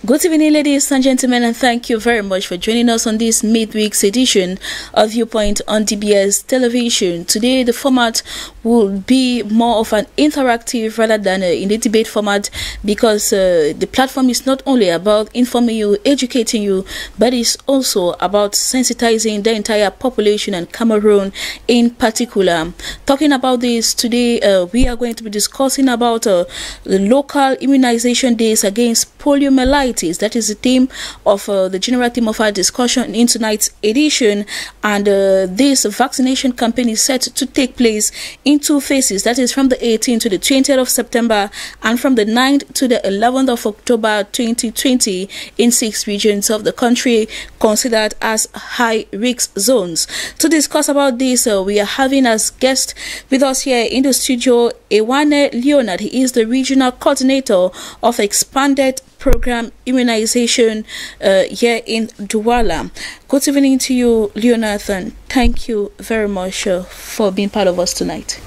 Good evening, ladies and gentlemen, and thank you very much for joining us on this midweek's edition of Viewpoint on DBS Television. Today, the format will be more of an interactive rather than in the debate format, because the platform is not only about informing you, educating you, but it's also about sensitizing the entire population and Cameroon in particular. Talking about this today, we are going to be discussing about the local immunization days against poliomyelitis. That is the theme of the general theme of our discussion in tonight's edition, and this vaccination campaign is set to take place in two phases. That is from the 18th to the 20th of September and from the 9th to the 11th of October 2020 in 6 regions of the country considered as high risk zones. To discuss about this, we are having as guest with us here in the studio Ewane Leonard. He is the regional coordinator of expanded program immunization here in Douala. Good evening to you, Leonard, and thank you very much for being part of us tonight.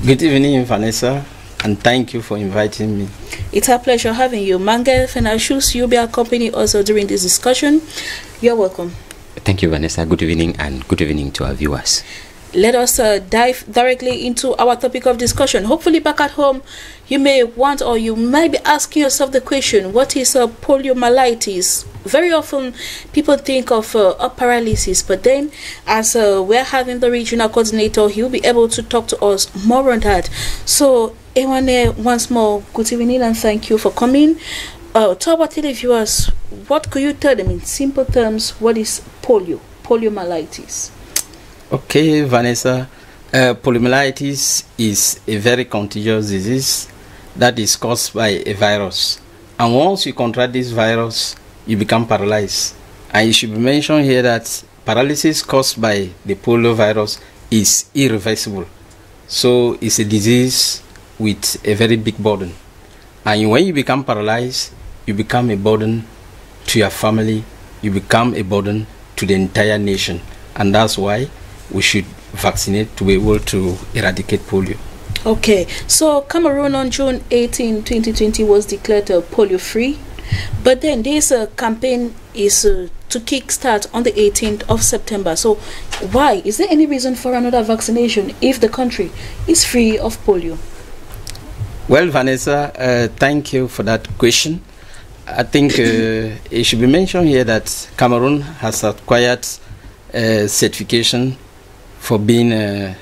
Good evening, Vanessa, and thank you for inviting me. It's a pleasure having you. Mange Fenashus, you'll be accompanying also during this discussion. You're welcome. Thank you, Vanessa. Good evening, and good evening to our viewers. Let us dive directly into our topic of discussion. Hopefully back at home, you may want or you might be asking yourself the question, what is poliomyelitis? Very often people think of paralysis, but then as we're having the regional coordinator, he'll be able to talk to us more on that. So Ewane, once more, good evening and thank you for coming. To our televiewers, what could you tell them in simple terms? What is poliomyelitis? Okay, Vanessa, poliomyelitis is a very contagious disease that is caused by a virus. And once you contract this virus, you become paralyzed. And it should be mentioned here that paralysis caused by the polio virus is irreversible. So it's a disease with a very big burden. And when you become paralyzed, you become a burden to your family, you become a burden to the entire nation. And that's why we should vaccinate to be able to eradicate polio. Okay, so Cameroon on June 18, 2020 was declared polio free, but then this campaign is to kickstart on the 18th of September. So why? Is there any reason for another vaccination if the country is free of polio? Well, Vanessa, thank you for that question. I think it should be mentioned here that Cameroon has acquired certification for being a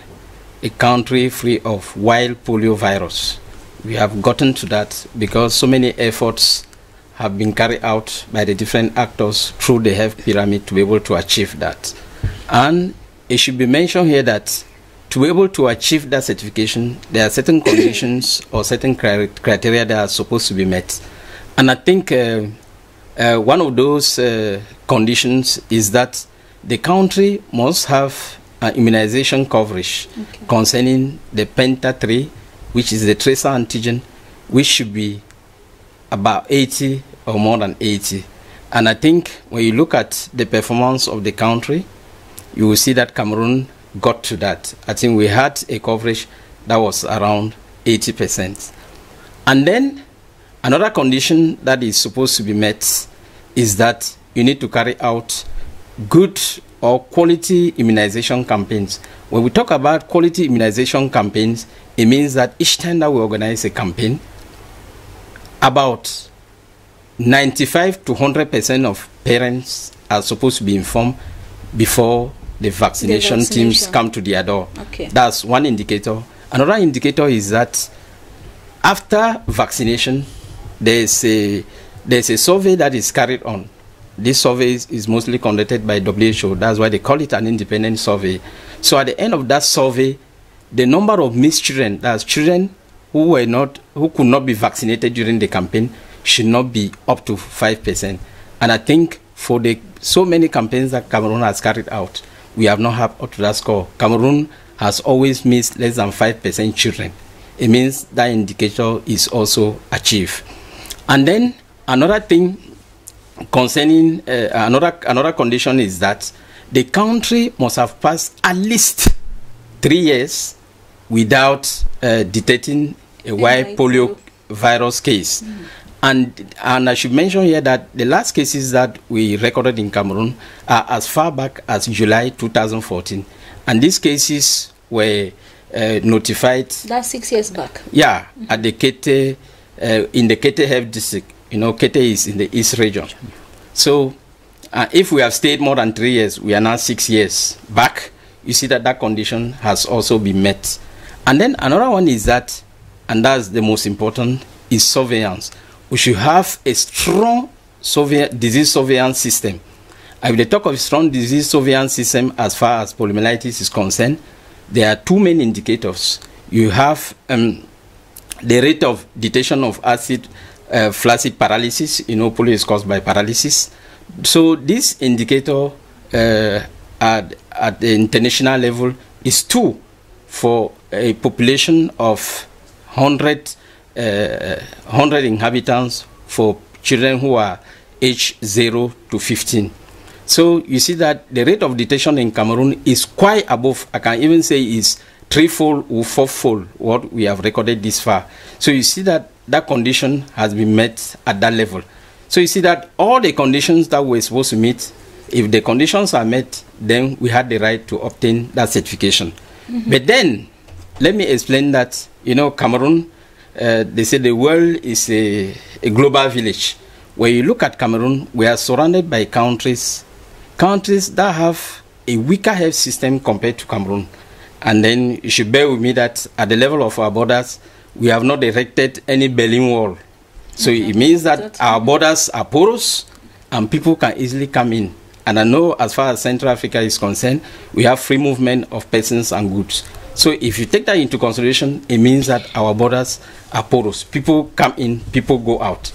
country free of wild polio virus. We have gotten to that because so many efforts have been carried out by the different actors through the health pyramid to be able to achieve that. And it should be mentioned here that to be able to achieve that certification, there are certain conditions or certain criteria that are supposed to be met. And I think one of those conditions is that the country must have immunization coverage concerning the Penta 3, which is the tracer antigen, which should be about 80 or more than 80. And I think when you look at the performance of the country, you will see that Cameroon got to that. I think we had a coverage that was around 80%. And then another condition that is supposed to be met is that you need to carry out good or quality immunization campaigns. When we talk about quality immunization campaigns, it means that each time that we organize a campaign, about 95 to 100% of parents are supposed to be informed before the vaccination teams come to their door. Okay. That's one indicator. Another indicator is that after vaccination, there's a survey that is carried on. This survey is mostly conducted by WHO. That's why they call it an independent survey. So at the end of that survey, the number of missed children, that's children who could not be vaccinated during the campaign, should not be up to 5%. And I think for so many campaigns that Cameroon has carried out, we have not had up to that score. Cameroon has always missed less than 5% children. It means that indicator is also achieved. And then another thing concerning another condition is that the country must have passed at least 3 years without detecting a wild polio virus case. And I should mention here that the last cases that we recorded in Cameroon are as far back as July 2014. And these cases were notified. That's 6 years back. Yeah, at the Kete, in the Kete Health District. You know, Kete is in the East region. So if we have stayed more than 3 years, we are now 6 years back. You see that that condition has also been met. And then another one is that, and that's the most important, is surveillance. We should have a strong disease surveillance system. If they talk of strong disease surveillance system as far as poliomyelitis is concerned, there are two main indicators. You have the rate of detection of acid flaccid paralysis. You know, polio is caused by paralysis. So this indicator at the international level is 2 for a population of 100 inhabitants for children who are age 0 to 15. So you see that the rate of detection in Cameroon is quite above, I can even say is 3-fold or 4-fold what we have recorded this far. So you see that that condition has been met at that level. So you see that all the conditions that we're supposed to meet, if the conditions are met, then we had the right to obtain that certification. But then, let me explain that, you know, Cameroon, they say the world is a global village. When you look at Cameroon, we are surrounded by countries that have a weaker health system compared to Cameroon. And then you should bear with me that at the level of our borders, we have not erected any Berlin Wall. So it means that our borders are porous and people can easily come in. And I know as far as Central Africa is concerned, we have free movement of persons and goods. So if you take that into consideration, it means that our borders are porous. People come in, people go out.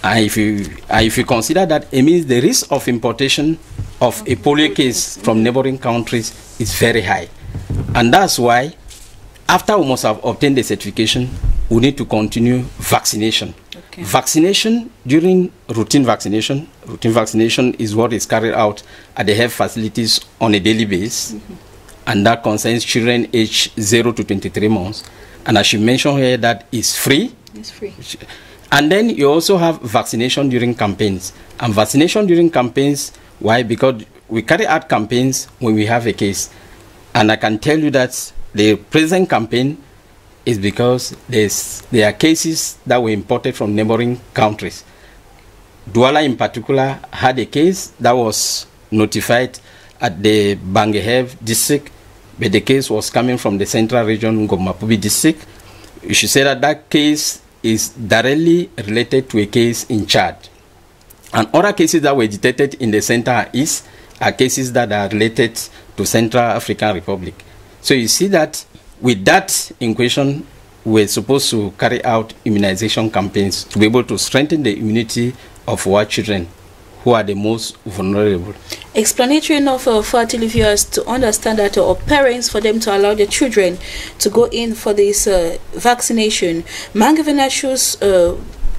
And if you consider that, it means the risk of importation of a polio case from neighboring countries is very high. And that's why, after we must have obtained the certification, we need to continue vaccination. Okay. Vaccination during routine vaccination is what is carried out at the health facilities on a daily basis. And that concerns children aged 0 to 23 months. And I should mention here that it's free. It's free. And then you also have vaccination during campaigns. And vaccination during campaigns, why? Because we carry out campaigns when we have a case. And I can tell you that the present campaign is because there are cases that were imported from neighboring countries. Douala in particular had a case that was notified at the Bangehev district, but the case was coming from the central region, Ngomapubi district. You should say that that case is directly related to a case in Chad. And other cases that were detected in the center and east are cases that are related to Central African Republic. So you see that with that in question, we're supposed to carry out immunization campaigns to be able to strengthen the immunity of our children who are the most vulnerable. Explanatory enough for our televiewers to understand that, or parents, for them to allow their children to go in for this vaccination. Mangavenashus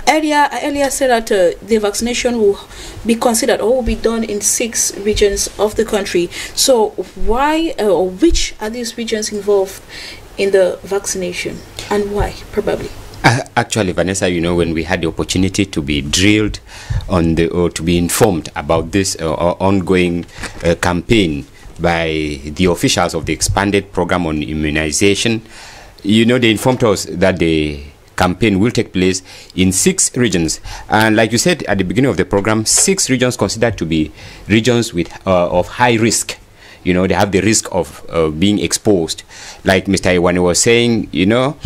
earlier said that the vaccination will be considered or will be done in 6 regions of the country. So why or which are these regions involved in the vaccination, and why, probably? Actually, Vanessa, you know, when we had the opportunity to be drilled on the, or to be informed about this ongoing campaign by the officials of the expanded program on immunization, you know, they informed us that the campaign will take place in 6 regions. And like you said at the beginning of the program, 6 regions considered to be regions with of high risk. You know, they have the risk of being exposed. Like Mr. Iwane was saying, you know,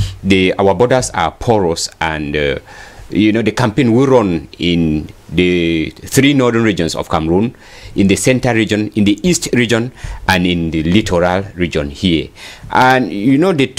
our borders are porous, and you know, the campaign will run in the 3 northern regions of Cameroon, in the center region, in the east region, and in the littoral region here. And you know, the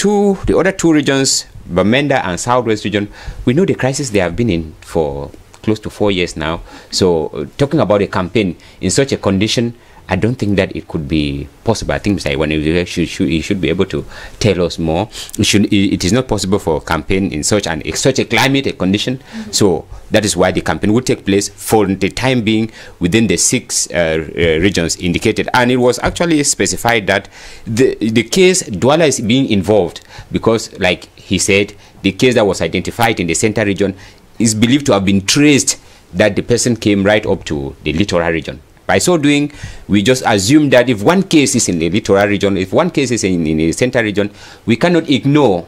other 2 regions, Bamenda and Southwest region, we know the crisis they have been in for close to 4 years now. So talking about a campaign in such a condition, I don't think that it could be possible. I think Mr. Iwane should be able to tell us more. It is not possible for a campaign in such a climate, a condition. So that is why the campaign will take place for the time being within the 6 regions indicated. And it was actually specified that the case Douala is being involved because, like he said, the case that was identified in the center region is believed to have been traced that the person came right up to the littoral region. By so doing, we just assume that if one case is in the littoral region, if one case is in the central region, we cannot ignore,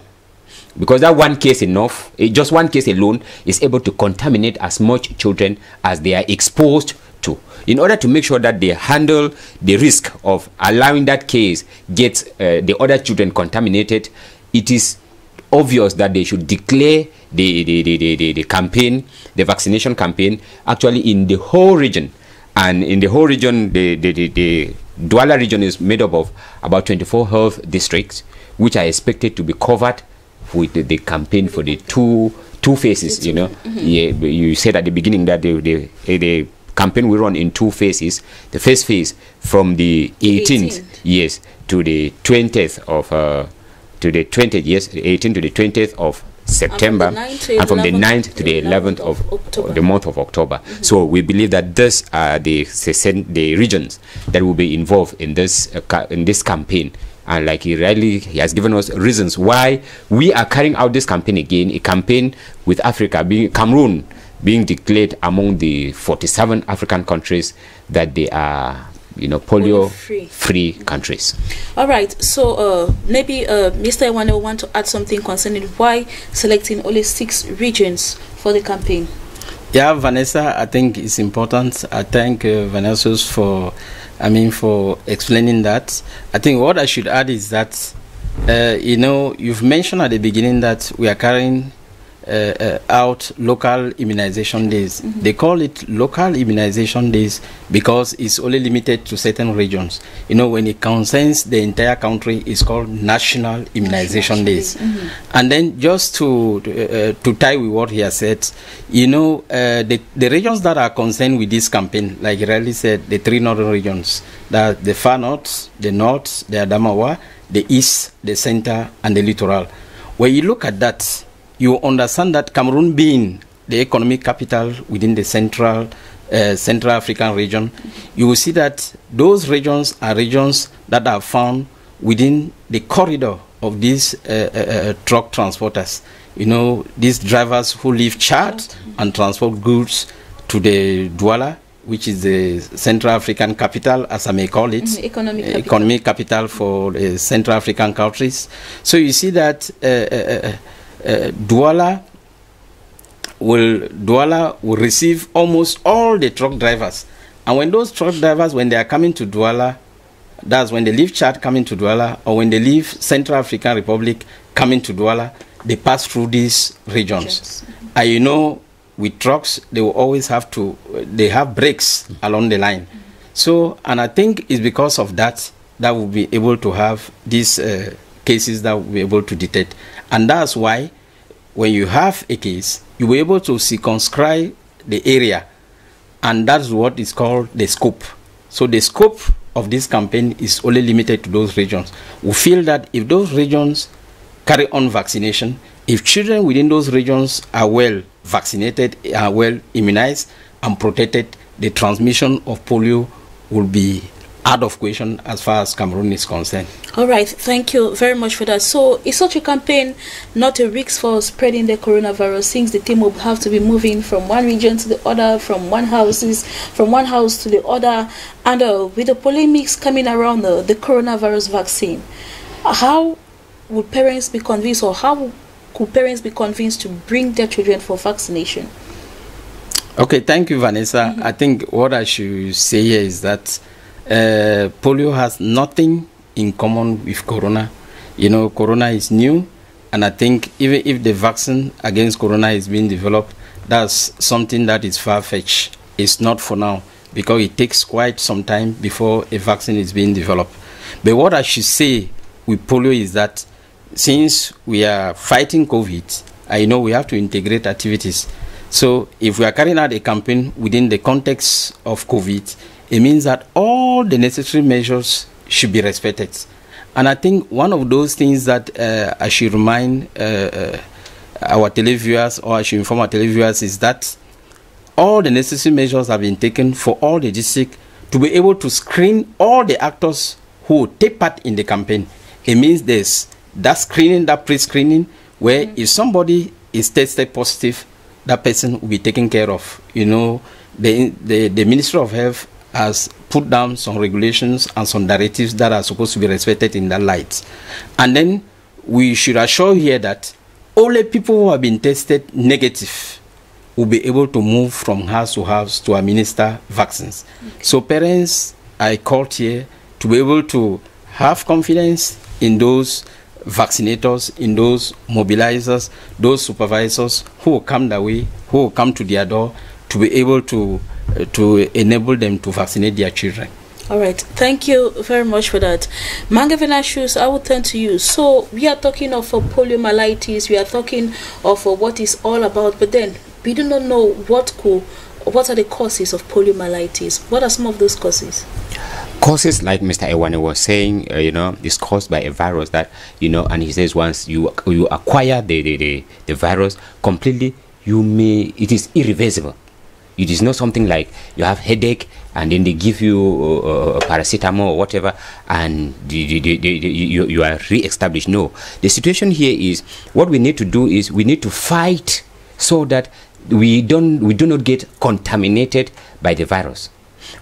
because that one case enough, just one case alone is able to contaminate as much children as they are exposed to. In order to make sure that they handle the risk of allowing that case get the other children contaminated, it is obvious that they should declare the campaign, the vaccination campaign, actually in the whole region. And in the whole region, the Douala region is made up of about 24 health districts, which are expected to be covered with the campaign for the two phases. You know, yeah, you said at the beginning that the campaign will run in 2 phases. The first phase from the 18th, yes, to the 20th of to the 20th, yes, the 18th to the 20th of September, and from the 9th to the 11th of the month of October. So we believe that these are the regions that will be involved in this campaign. And like he has given us reasons why we are carrying out this campaign again, a campaign with Africa, Cameroon being declared among the 47 African countries that they are, you know, polio-free countries. All right. So maybe Mr. Ewane will want to add something concerning why selecting only 6 regions for the campaign. Yeah, Vanessa, I think it's important. I thank Vanessa for explaining that. I think what I should add is that, you know, you've mentioned at the beginning that we are carrying out local immunization days. They call it local immunization days because it's only limited to certain regions. You know, when it concerns the entire country, it's called national immunization days. And then just to tie with what he has said, you know, the regions that are concerned with this campaign, like Riley said, the 3 northern regions, that the far north, the Adamawa, the east, the center, and the littoral. When you look at that, you understand that Cameroon being the economic capital within the Central African region, you will see that those regions are regions that are found within the corridor of these truck transporters. You know, these drivers who leave Chad and transport goods to the Douala, which is the Central African capital, as I may call it, economic capital for the Central African countries. So you see that Douala will receive almost all the truck drivers, and when those truck drivers, when they are coming to Douala, that's when they leave Chad coming to Douala, or when they leave Central African Republic coming to Douala, they pass through these regions. And you know, with trucks, they will always have they have brakes along the line. So, and I think it's because of that we'll be able to have these cases that we'll be able to detect. And that's why when you have a case, you'll be able to circumscribe the area. And that's what is called the scope. So the scope of this campaign is only limited to those regions. We feel that if those regions carry on vaccination, if children within those regions are well vaccinated, are well immunized and protected, the transmission of polio will be out of question as far as Cameroon is concerned. All right, thank you very much for that. So is such a campaign not a risk for spreading the coronavirus, since the team will have to be moving from one region to the other, from one house to the other, and with the polemics coming around the coronavirus vaccine, how would parents be convinced, or how could parents be convinced to bring their children for vaccination? Okay, thank you, Vanessa. I think what I should say here is that polio has nothing in common with corona. You know, corona is new, and I think even if the vaccine against corona is being developed, that's something that is far-fetched. It's not for now, because it takes quite some time before a vaccine is being developed. But what I should say with polio is that since we are fighting COVID, I know we have to integrate activities. So if we are carrying out a campaign within the context of COVID, it means that all the necessary measures should be respected. And I think one of those things that I should remind our televiewers, or I should inform our televiewers, is that all the necessary measures have been taken for all the districts to be able to screen all the actors who will take part in the campaign. It means there's that screening, that pre-screening, where if somebody is tested positive, that person will be taken care of. You know, the Ministry of Health has put down some regulations and some directives that are supposed to be respected in that light. And then we should assure here that only people who have been tested negative will be able to move from house to house to administer vaccines. Okay. So parents are called here to be able to have confidence in those vaccinators, in those mobilizers, those supervisors who will come their way, who will come to their door to be able to enable them to vaccinate their children. All right, thank you very much for that. Mangavina Shoes, I will turn to you. So we are talking of poliomyelitis, we are talking of what it's all about, but then we do not know what are the causes of poliomyelitis. What are some of those causes? Causes, like Mr. Ewane was saying, is caused by a virus that, and he says once you acquire the virus completely, it is irreversible. It is not something like you have headache and then they give you paracetamol or whatever and you are re-established. No, the situation here is what we need to do is we need to fight so that we do not get contaminated by the virus.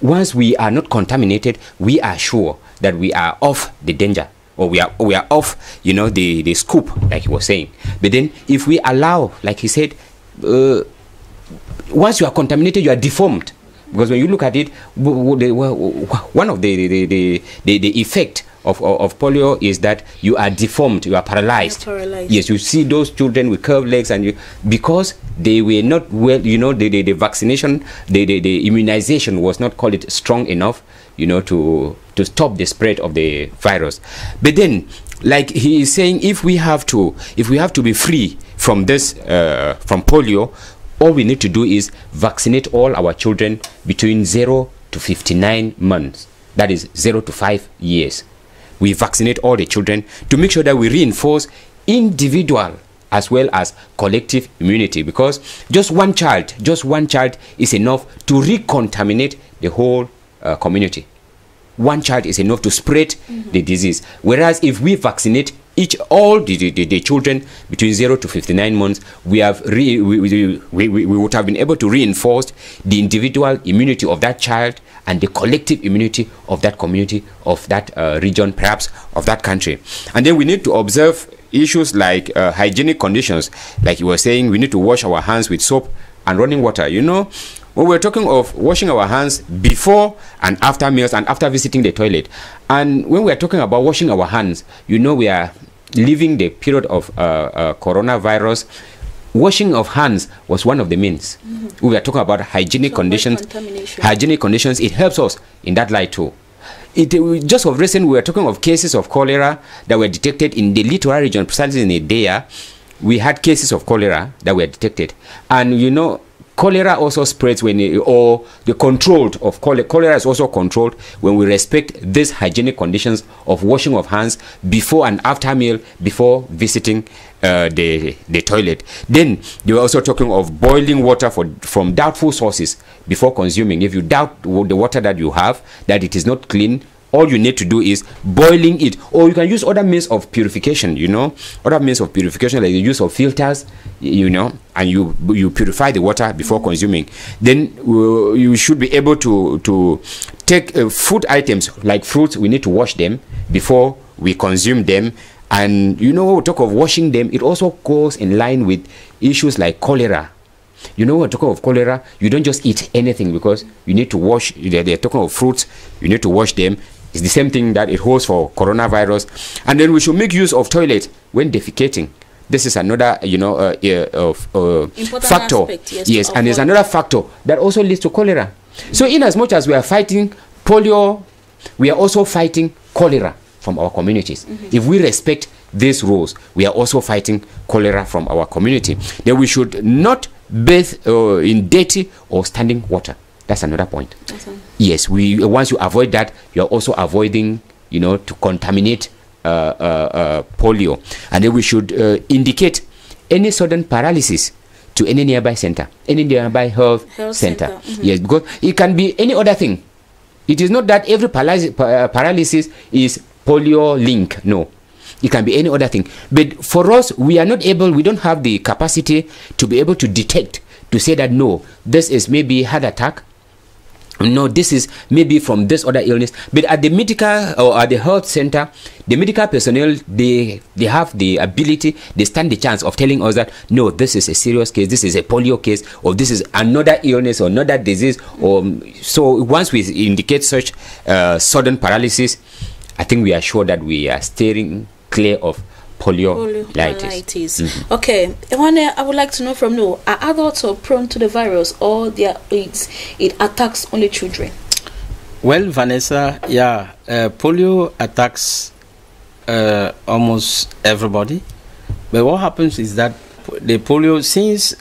Once we are not contaminated, we are sure that we are off the danger, or we are off, the scoop, like he was saying. But then if we allow, like he said, once you are contaminated, you are deformed. Because when you look at it, one of the effect of polio is that you are deformed, you are paralyzed. Yes, you see those children with curved legs, and because they were not well, the vaccination, the immunization was not, call it, strong enough, to stop the spread of the virus. But then, like he is saying, if we have to be free from this, from polio, all we need to do is vaccinate all our children between 0 to 59 months. That is 0 to 5 years. We vaccinate all the children to make sure that we reinforce individual as well as collective immunity, because just one child is enough to recontaminate the whole community. One child is enough to spread the disease. Whereas if we vaccinate all the children between 0 to 59 months, we would have been able to reinforce the individual immunity of that child and the collective immunity of that community, of that region, perhaps of that country. And then we need to observe issues like hygienic conditions. Like you were saying, we need to wash our hands with soap and running water. When we're talking of washing our hands before and after meals and after visiting the toilet, and when we're talking about washing our hands, we are living the period of coronavirus. Washing of hands was one of the means. We are talking about hygienic conditions. Hygienic conditions, it helps us in that light too. Just of recent, we were talking of cases of cholera that were detected in the littoral region, precisely in Idea. We had cases of cholera that were detected. And cholera also spreads when cholera is also controlled when we respect these hygienic conditions of washing of hands before and after meal, before visiting the toilet. Then they were also talking of boiling water from doubtful sources before consuming. If you doubt the water that you have, that it is not clean, all you need to do is boiling it, or you can use other means of purification. Other means of purification, like the use of filters, and you purify the water before consuming. Then you should be able to take food items like fruits. We need to wash them before we consume them. And when we talk of washing them, it also goes in line with issues like cholera. When we're talking of cholera, you don't just eat anything, because you need to wash. They're talking of fruits, you need to wash them. It's the same thing that it holds for coronavirus. And then we should make use of toilet when defecating. This is another, factor. Aspect, yes, and there's another factor that also leads to cholera. So in as much as we are fighting polio, we are also fighting cholera from our communities. If we respect these rules, we are also fighting cholera from our community. Then we should not bathe in dirty or standing water. That's another point. Awesome. Yes, once you avoid that, you are also avoiding, to contaminate polio. And then we should indicate any sudden paralysis to any nearby center, any nearby health center. Yes, because it can be any other thing. It is not that every paralysis is polio link. No, it can be any other thing. But for us, we don't have the capacity to be able to detect to say that no, this is maybe heart attack, no, this is maybe from this other illness. But at the medical or at the health center, the medical personnel, they have the ability, they stand the chance of telling us that no, this is a serious case, this is a polio case, or this is another illness or another disease. Or so once we indicate such sudden paralysis, I think we are sure that we are steering clear of poliomyelitis. Okay, I would like to know from you, are adults prone to the virus, or it attacks only children? Well, Vanessa, yeah, polio attacks almost everybody. But what happens is that the polio, since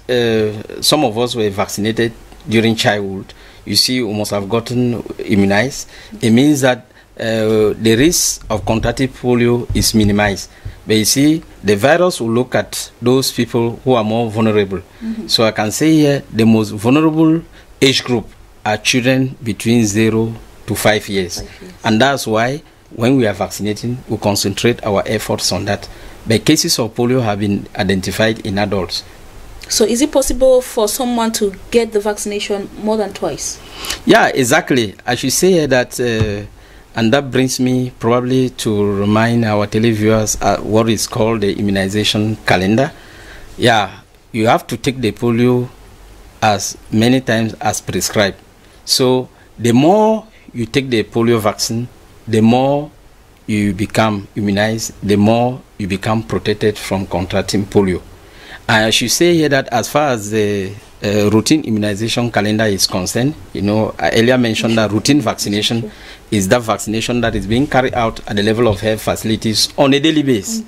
some of us were vaccinated during childhood, you see, we must have gotten immunized. It means that the risk of contracting polio is minimized. But you see, the virus will look at those people who are more vulnerable. So I can say here, the most vulnerable age group are children between 0 to 5 years. And that's why when we are vaccinating, we concentrate our efforts on that. But cases of polio have been identified in adults. So is it possible for someone to get the vaccination more than twice? Yeah, exactly. I should say here that and that brings me probably to remind our televiewers what is called the immunization calendar. Yeah, you have to take the polio as many times as prescribed. So the more you take the polio vaccine, the more you become immunized, the more you become protected from contracting polio. I should say here that as far as the routine immunization calendar is concerned, you know, I earlier mentioned that routine vaccination is that vaccination that is being carried out at the level of health facilities on a daily basis.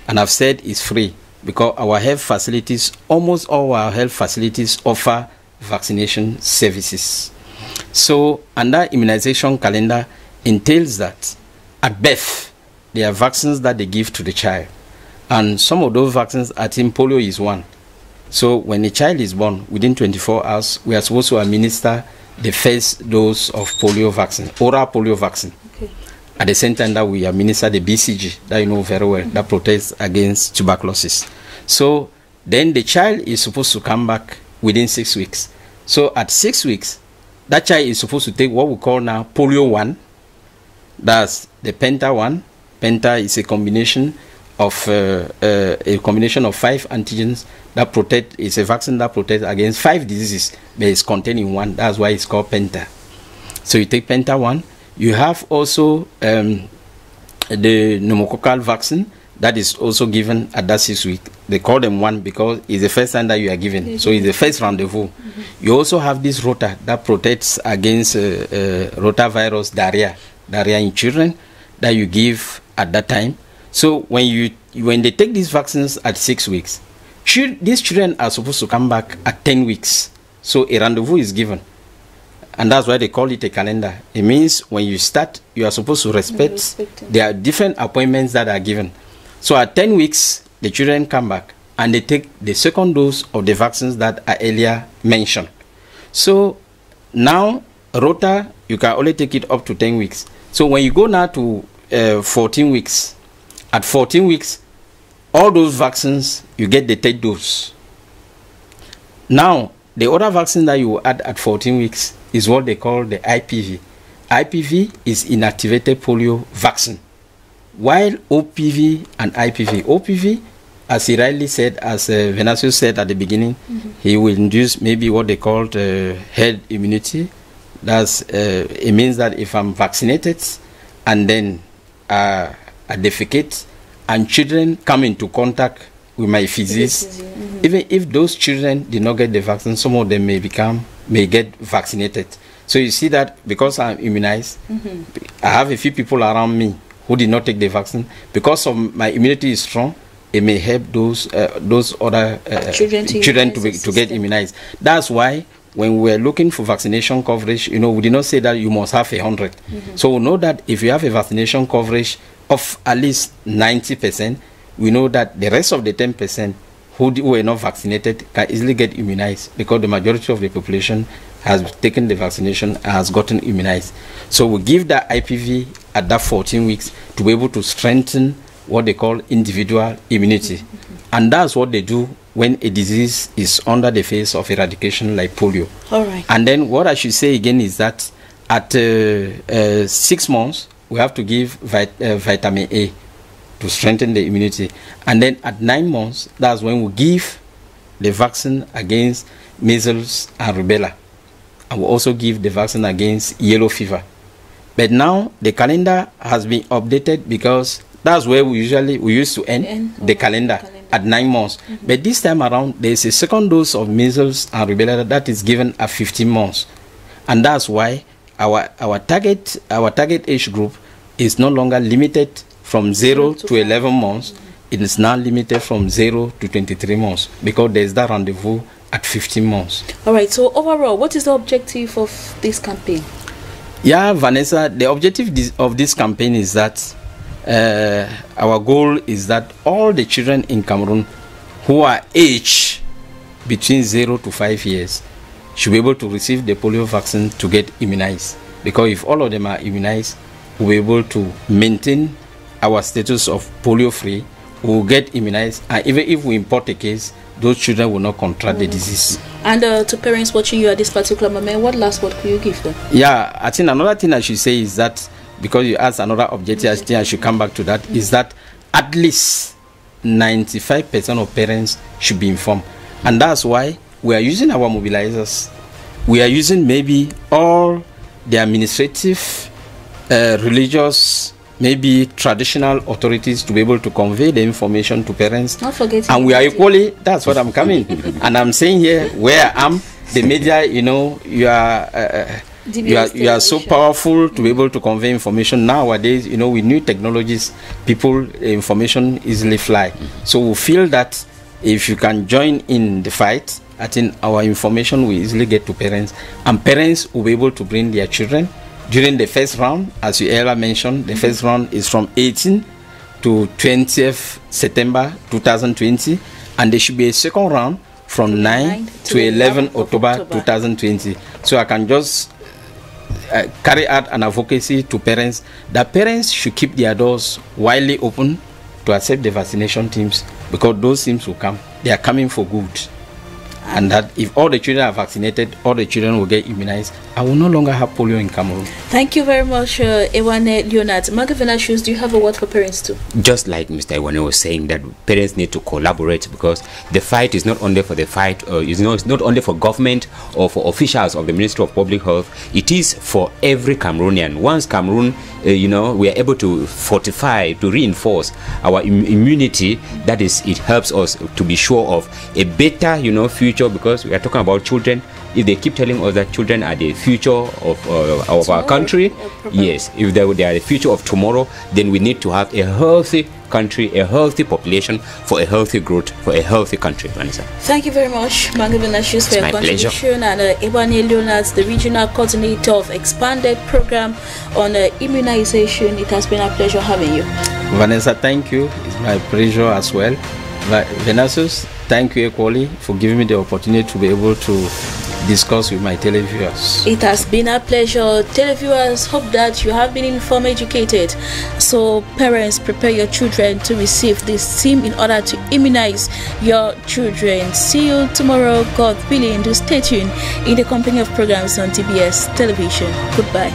And I've said it's free because our health facilities, almost all our health facilities offer vaccination services. So, and that immunization calendar entails that at birth, there are vaccines that they give to the child. And some of those vaccines, I think polio is one. So when a child is born, within 24 hours, we are supposed to administer the first dose of polio vaccine, oral polio vaccine. At the same time that we administer the BCG, that you know very well, that protects against tuberculosis. So then the child is supposed to come back within 6 weeks. So at 6 weeks, that child is supposed to take what we call now polio 1. That's the Penta 1. Penta is a combination of 5 antigens that protect. It's a vaccine that protects against 5 diseases, but it's contained in 1. That's why it's called Penta. So you take Penta 1. You have also the pneumococcal vaccine that is also given at that 6 week. They call them 1 because it's the first time that you are given. So it's the first rendezvous. You also have this rota that protects against rotavirus diarrhea in children that you give at that time. So when they take these vaccines at 6 weeks, these children are supposed to come back at 10 weeks. So a rendezvous is given. And that's why they call it a calendar. It means when you start, you are supposed to respect. There are different appointments that are given. So at 10 weeks, the children come back and they take the second dose of the vaccines that I earlier mentioned. So now, rota, you can only take it up to 10 weeks. So when you go now to 14 weeks, at 14 weeks, all those vaccines, you get the 3rd dose. Now, the other vaccine that you add at 14 weeks is what they call the IPV. IPV is inactivated polio vaccine. While OPV and OPV, as he rightly said, as Venancio said at the beginning, he will induce maybe what they call herd immunity. That's it means that if I'm vaccinated and then I defecate and children come into contact with my feces, even if those children did not get the vaccine, some of them may get vaccinated. So you see that because I'm immunized, I have a few people around me who did not take the vaccine. Because of my immunity is strong, it may help those other children to get immunized. That's why when we were looking for vaccination coverage, you know, we did not say that you must have 100. So we know that if you have a vaccination coverage of at least 90%, we know that the rest of the 10% who were not vaccinated can easily get immunized because the majority of the population has taken the vaccination and has gotten immunized. So we give that IPV at that 14 weeks to be able to strengthen what they call individual immunity. And that's what they do when a disease is under the phase of eradication, like polio. All right. And then what I should say again is that at 6 months, we have to give vitamin A to strengthen the immunity. And then at 9 months, that's when we give the vaccine against measles and rubella. And we also give the vaccine against yellow fever. But now the calendar has been updated because that's where we used to end the calendar at 9 months. But this time around, there's a second dose of measles and rubella that is given at 15 months. And that's why our target age group is no longer limited from 0 to 11 months. It is now limited from 0 to 23 months because there's that rendezvous at 15 months. All right, so overall, what is the objective of this campaign? Yeah, Vanessa, the objective of this campaign is that our goal is that all the children in Cameroon who are aged between 0 to 5 years should be able to receive the polio vaccine to get immunized. Because if all of them are immunized, we'll be able to maintain our status of polio-free, we'll get immunized, and even if we import a case, those children will not contract the disease. And to parents watching you at this particular moment, what last word could you give them? Yeah, I think another thing I should say is that, because you asked another objective, I think I should come back to that, is that at least 95% of parents should be informed. And that's why we are using our mobilizers. We are using maybe all the administrative, religious, maybe traditional authorities to be able to convey the information to parents. Not forgetting. And we are equally, that's what I'm coming. And I'm saying here, where I am, the media, you know, you are so powerful to be able to convey information. Nowadays, you know, with new technologies, information easily fly. So we feel that if you can join in the fight, I think our information will easily get to parents. And parents will be able to bring their children. During the first round, as you earlier mentioned, the first round is from 18 to 20th September 2020, and there should be a second round from 9 to 11 October 2020. So I can just carry out an advocacy to parents that parents should keep their doors widely open to accept the vaccination teams, because those teams will come. They are coming for good. And that if all the children are vaccinated, all the children will get immunized. I will no longer have polio in Cameroon. Thank you very much, Ewane Leonard. Magavena Shoes, do you have a word for parents too? Just like Mr. Ewane was saying, that parents need to collaborate, because the fight is not only for the fight, it's not only for government or for officials of the Ministry of Public Health. It is for every Cameroonian. Once Cameroon, we are able to fortify, to reinforce our immunity, that is, it helps us to be sure of a better, future, because we are talking about children. If they keep telling us that children are the future of our country, yes, if they are the future of tomorrow, then we need to have a healthy country, a healthy population, for a healthy growth, for a healthy country. Vanessa. Thank you very much, Magavena Shoes, for your contribution. And Ewane Leonard, the regional coordinator of expanded program on immunization. It has been a pleasure having you. Vanessa, thank you. It's my pleasure as well. Vanessa, thank you equally for giving me the opportunity to be able to discuss with my televiewers. It has been a pleasure. Televiewers, hope that you have been informed, educated. So parents, prepare your children to receive this team in order to immunize your children. See you tomorrow, God willing. Do stay tuned in the company of programs on Dbs Television. Goodbye.